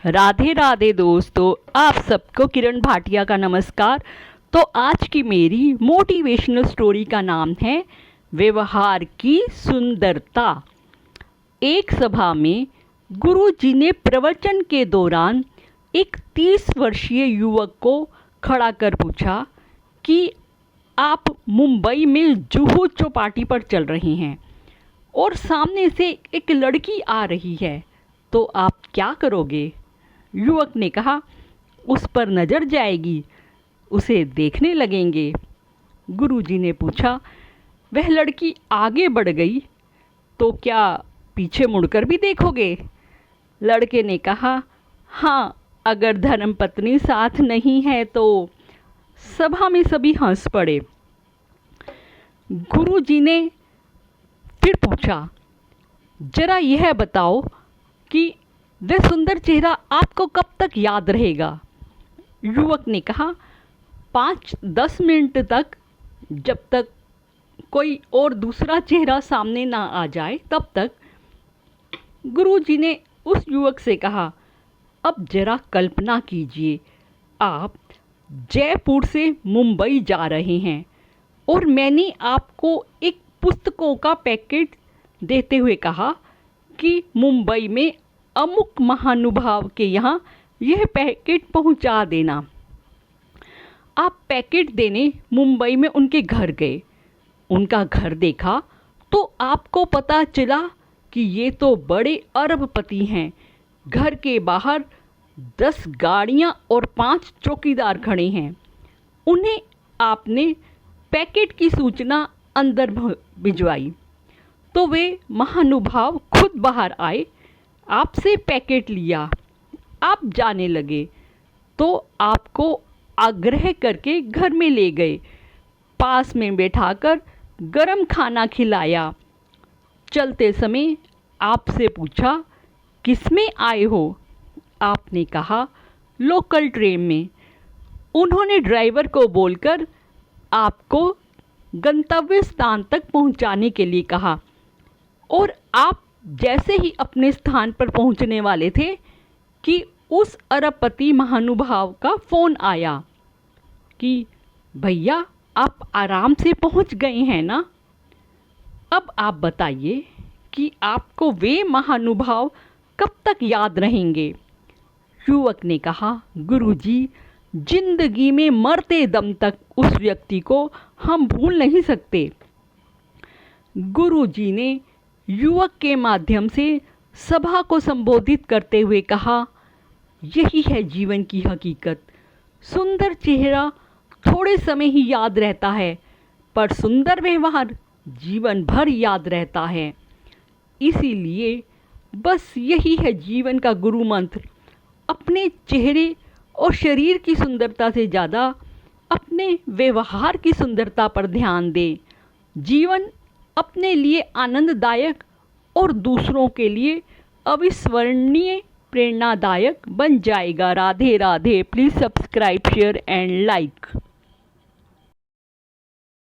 राधे राधे दोस्तों, आप सबको किरण भाटिया का नमस्कार। तो आज की मेरी मोटिवेशनल स्टोरी का नाम है व्यवहार की सुंदरता। एक सभा में गुरु जी ने प्रवचन के दौरान एक 30 वर्षीय युवक को खड़ा कर पूछा कि आप मुंबई में जुहू चौपाटी पर चल रहे हैं और सामने से एक लड़की आ रही है, तो आप क्या करोगे? युवक ने कहा, उस पर नज़र जाएगी, उसे देखने लगेंगे। गुरुजी ने पूछा, वह लड़की आगे बढ़ गई तो क्या पीछे मुड़कर भी देखोगे? लड़के ने कहा, हाँ, अगर धर्मपत्नी साथ नहीं है तो। सभा में सभी हंस पड़े। गुरुजी ने फिर पूछा, जरा यह बताओ कि वह सुंदर चेहरा आपको कब तक याद रहेगा? युवक ने कहा, 5-10 मिनट तक, जब तक कोई और दूसरा चेहरा सामने ना आ जाए तब तक। गुरुजी ने उस युवक से कहा, अब जरा कल्पना कीजिए, आप जयपुर से मुंबई जा रहे हैं और मैंने आपको एक पुस्तकों का पैकेट देते हुए कहा कि मुंबई में अमुक महानुभाव के यहाँ यह पैकेट पहुँचा देना। आप पैकेट देने मुंबई में उनके घर गए, उनका घर देखा तो आपको पता चला कि ये तो बड़े अरबपति हैं। घर के बाहर 10 गाड़ियाँ और 5 चौकीदार खड़े हैं। उन्हें आपने पैकेट की सूचना अंदर भिजवाई तो वे महानुभाव खुद बाहर आए, आपसे पैकेट लिया, आप जाने लगे तो आपको आग्रह करके घर में ले गए, पास में बैठाकर गरम खाना खिलाया। चलते समय आपसे पूछा, किस में आए हो? आपने कहा, लोकल ट्रेन में। उन्होंने ड्राइवर को बोलकर आपको गंतव्य स्थान तक पहुंचाने के लिए कहा और आप जैसे ही अपने स्थान पर पहुंचने वाले थे कि उस अरबपति महानुभाव का फ़ोन आया कि भैया, आप आराम से पहुंच गए हैं ना? अब आप बताइए कि आपको वे महानुभाव कब तक याद रहेंगे? युवक ने कहा, गुरुजी, जिंदगी में मरते दम तक उस व्यक्ति को हम भूल नहीं सकते। गुरुजी ने युवक के माध्यम से सभा को संबोधित करते हुए कहा, यही है जीवन की हकीकत। सुंदर चेहरा थोड़े समय ही याद रहता है, पर सुंदर व्यवहार जीवन भर याद रहता है। इसीलिए बस यही है जीवन का गुरु मंत्र। अपने चेहरे और शरीर की सुंदरता से ज़्यादा अपने व्यवहार की सुंदरता पर ध्यान दें। जीवन अपने लिए आनंददायक और दूसरों के लिए अविस्मरणीय प्रेरणादायक बन जाएगा। Radhe Radhe. Please subscribe, share and like.